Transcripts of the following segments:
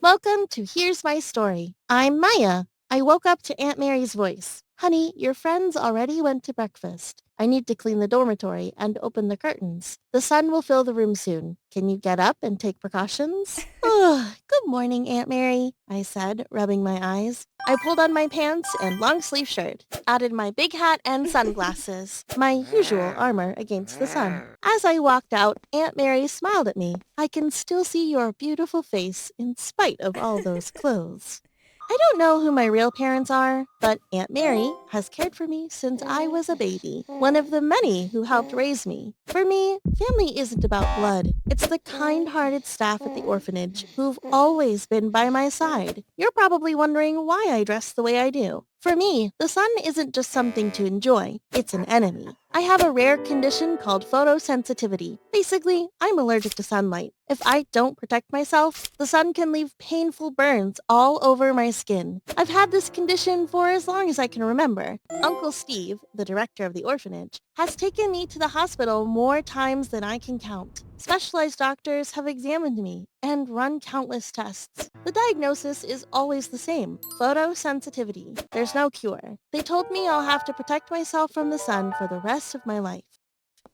Welcome to Here's My Story. I'm Maya. I woke up to Aunt Mary's voice. Honey, your friends already went to breakfast. I need to clean the dormitory and open the curtains. The sun will fill the room soon. Can you get up and take precautions? Good morning, Aunt Mary, I said, rubbing my eyes. I pulled on my pants and long-sleeve shirt, added my big hat and sunglasses, my usual armor against the sun. As I walked out, Aunt Mary smiled at me. I can still see your beautiful face in spite of all those clothes. I don't know who my real parents are, but Aunt Mary has cared for me since I was a baby, one of the many who helped raise me. For me, family isn't about blood. It's the kind-hearted staff at the orphanage who've always been by my side. You're probably wondering why I dress the way I do. For me, the sun isn't just something to enjoy, it's an enemy. I have a rare condition called photosensitivity. Basically, I'm allergic to sunlight. If I don't protect myself, the sun can leave painful burns all over my skin. I've had this condition for as long as I can remember. Uncle Steve, the director of the orphanage, has taken me to the hospital more times than I can count. Specialized doctors have examined me and run countless tests. The diagnosis is always the same, photosensitivity. There's no cure. They told me I'll have to protect myself from the sun for the rest of my life.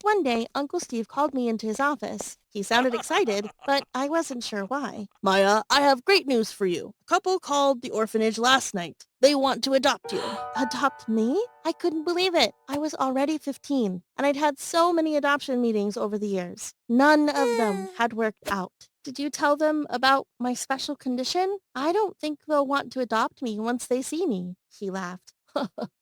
One day, Uncle Steve called me into his office. He sounded excited, but I wasn't sure why. Maya, I have great news for you. A couple called the orphanage last night. They want to adopt you. Adopt me? I couldn't believe it. I was already 15, and I'd had so many adoption meetings over the years. None of them had worked out. Did you tell them about my special condition? I don't think they'll want to adopt me once they see me. He laughed.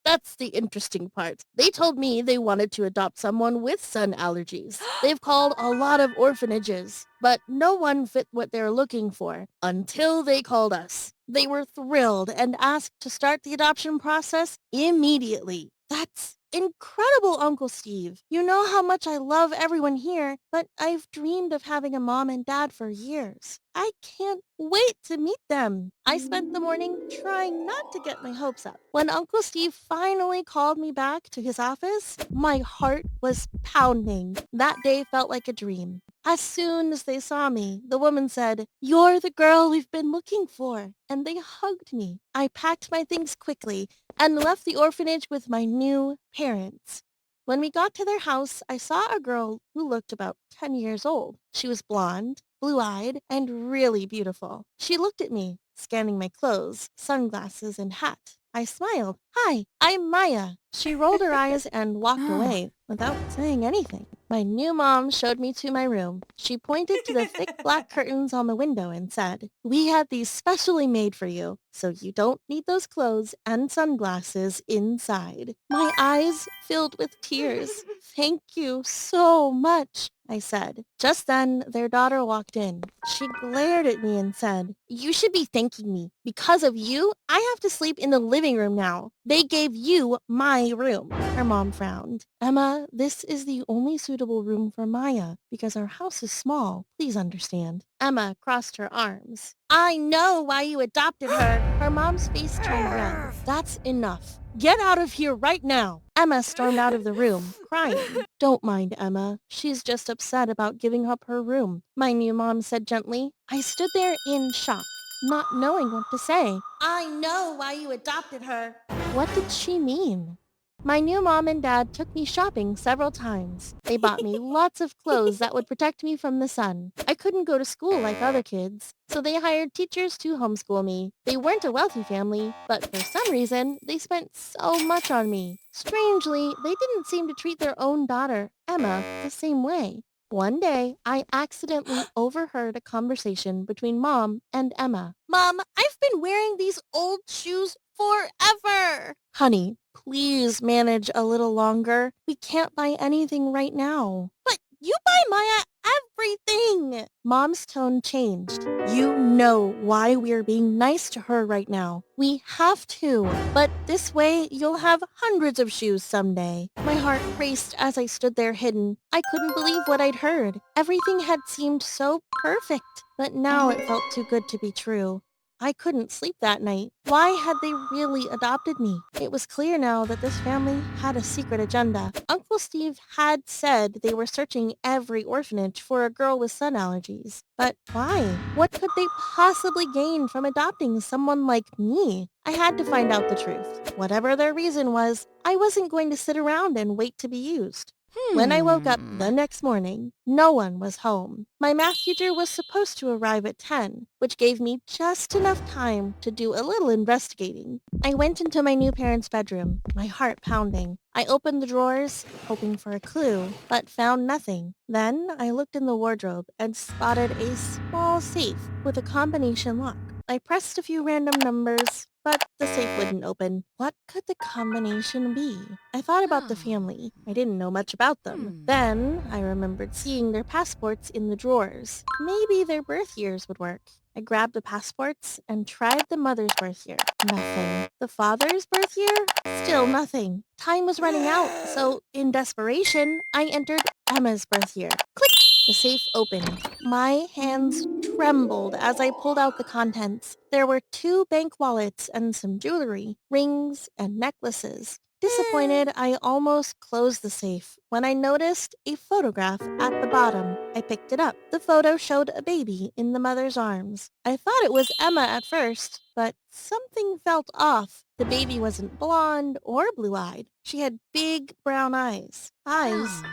That's the interesting part. They told me they wanted to adopt someone with sun allergies. They've called a lot of orphanages, but no one fit what they're looking for until they called us. They were thrilled and asked to start the adoption process immediately. That's incredible, Uncle Steve. You know how much I love everyone here, but I've dreamed of having a mom and dad for years. I can't wait to meet them. I spent the morning trying not to get my hopes up. When Uncle Steve finally called me back to his office, my heart was pounding. That day felt like a dream. As soon as they saw me, the woman said, "You're the girl we've been looking for," and they hugged me. I packed my things quickly and left the orphanage with my new parents. When we got to their house, I saw a girl who looked about 10 years old. She was blonde, blue-eyed, and really beautiful. She looked at me, scanning my clothes, sunglasses, and hat. I smiled. "Hi, I'm Maya." She rolled her eyes and walked away without saying anything. My new mom showed me to my room. She pointed to the thick black curtains on the window and said, "We had these specially made for you, so you don't need those clothes and sunglasses inside." My eyes filled with tears. "Thank you so much," I said. Just then, their daughter walked in. She glared at me and said, "You should be thanking me. Because of you, I have to sleep in the living room now. They gave you my room." Her mom frowned. "Emma, this is the only suitable room for Maya because our house is small. Please understand." Emma crossed her arms. "I know why you adopted her." Her mom's face turned red. "That's enough. Get out of here right now." Emma stormed out of the room, crying. "Don't mind Emma. She's just upset about giving up her room," my new mom said gently. I stood there in shock, not knowing what to say. "I know why you adopted her." What did she mean? My new mom and dad took me shopping several times. They bought me lots of clothes that would protect me from the sun. I couldn't go to school like other kids, so they hired teachers to homeschool me. They weren't a wealthy family, but for some reason, they spent so much on me. Strangely, they didn't seem to treat their own daughter, Emma, the same way. One day, I accidentally overheard a conversation between Mom and Emma. "Mom, I've been wearing these old shoes forever." "Honey, please manage a little longer. We can't buy anything right now." "But you buy Maya everything." Mom's tone changed. "You know why we're being nice to her right now. We have to. But this way, you'll have hundreds of shoes someday." My heart raced as I stood there hidden. I couldn't believe what I'd heard. Everything had seemed so perfect, but now it felt too good to be true. I couldn't sleep that night. Why had they really adopted me? It was clear now that this family had a secret agenda. Uncle Steve had said they were searching every orphanage for a girl with sun allergies. But why? What could they possibly gain from adopting someone like me? I had to find out the truth. Whatever their reason was, I wasn't going to sit around and wait to be used. When I woke up the next morning, no one was home. My math teacher was supposed to arrive at 10, which gave me just enough time to do a little investigating. I went into my new parents' bedroom, my heart pounding. I opened the drawers, hoping for a clue, but found nothing. Then I looked in the wardrobe and spotted a small safe with a combination lock. I pressed a few random numbers, but the safe wouldn't open. What could the combination be? I thought about the family. I didn't know much about them. Then I remembered seeing their passports in the drawers. Maybe their birth years would work. I grabbed the passports and tried the mother's birth year. Nothing. The father's birth year? Still nothing. Time was running out, so in desperation, I entered Emma's birth year. Click! The safe opened. My hands trembled as I pulled out the contents. There were 2 bank wallets and some jewelry, rings and necklaces. Disappointed, I almost closed the safe when I noticed a photograph at the bottom. I picked it up. The photo showed a baby in the mother's arms. I thought it was Emma at first, but something felt off. The baby wasn't blonde or blue-eyed. She had big brown eyes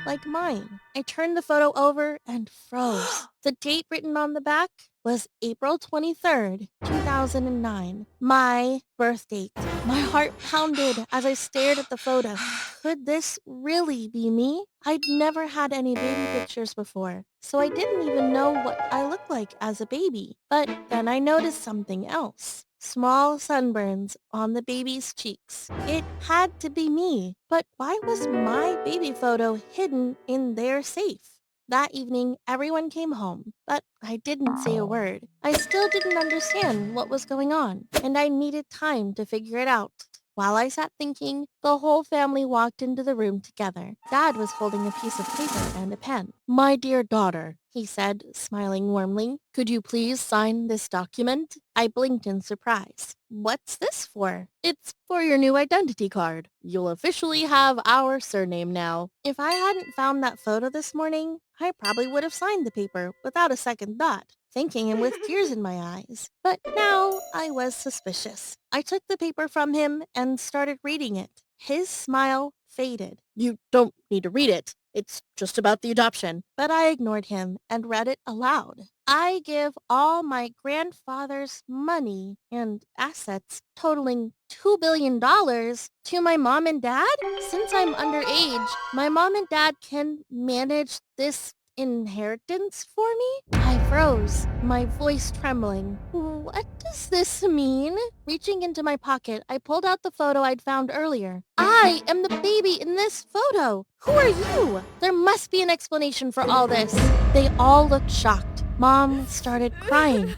like mine. I turned the photo over and froze. The date written on the back was April 23rd, 2009, my birth date. My heart pounded as I stared at the photo. Could this really be me? I'd never had any baby pictures before, so I didn't even know what I looked like as a baby. But then I noticed something else. Small sunburns on the baby's cheeks. It had to be me. But why was my baby photo hidden in their safe? That evening, everyone came home, but I didn't say a word. I still didn't understand what was going on, and I needed time to figure it out. While I sat thinking, the whole family walked into the room together. Dad was holding a piece of paper and a pen. "My dear daughter," he said, smiling warmly, "could you please sign this document?" I blinked in surprise. "What's this for?" "It's for your new identity card. You'll officially have our surname now." If I hadn't found that photo this morning, I probably would have signed the paper without a second thought, thanking him with tears in my eyes. But now I was suspicious. I took the paper from him and started reading it. His smile faded. "You don't need to read it. It's just about the adoption." But I ignored him and read it aloud. "I give all my grandfather's money and assets totaling $2 billion to my mom and dad? Since I'm underage, my mom and dad can manage this inheritance for me?" I froze, my voice trembling. "What does this mean?" Reaching into my pocket, I pulled out the photo I'd found earlier. "I am the baby in this photo. Who are you?" There must be an explanation for all this. They all looked shocked. Mom started crying.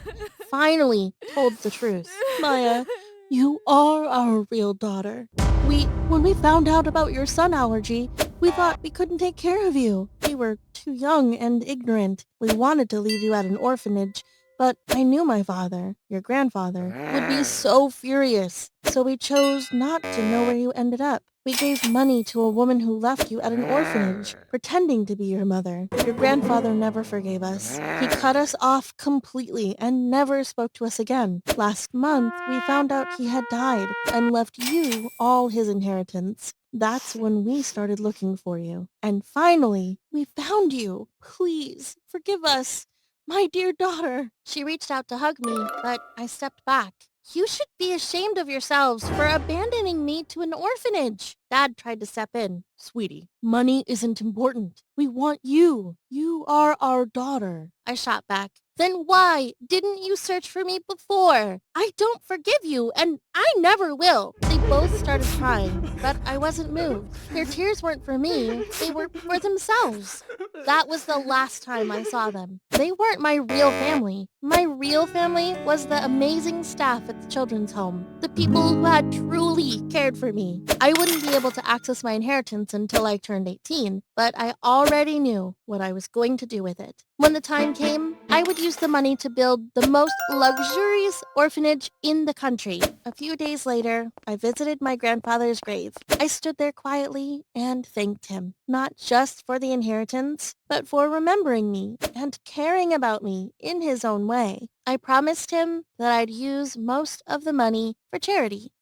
Finally told the truth. "Maya, you are our real daughter. When we found out about your sun allergy, we thought we couldn't take care of you. We were too young and ignorant. We wanted to leave you at an orphanage, but I knew my father, your grandfather, would be so furious. So we chose not to know where you ended up. We gave money to a woman who left you at an orphanage, pretending to be your mother. Your grandfather never forgave us. He cut us off completely and never spoke to us again. Last month, we found out he had died and left you all his inheritance. That's when we started looking for you. And finally, we found you. Please, forgive us. My dear daughter." She reached out to hug me, but I stepped back. "You should be ashamed of yourselves for abandoning me to an orphanage." Dad tried to step in. "Sweetie, money isn't important. We want you. You are our daughter." I shot back. "Then why didn't you search for me before? I don't forgive you, and I never will." They both started crying, but I wasn't moved. Their tears weren't for me. They were for themselves. That was the last time I saw them. They weren't my real family. My real family was the amazing staff at the children's home, the people who had truly cared for me. I wouldn't be able to access my inheritance until I turned 18, but I already knew what I was going to do with it. When the time came, I would use the money to build the most luxurious orphanage in the country. A few days later, I visited my grandfather's grave. I stood there quietly and thanked him, not just for the inheritance, but for remembering me and caring about me in his own way. I promised him that I'd use most of the money for charity.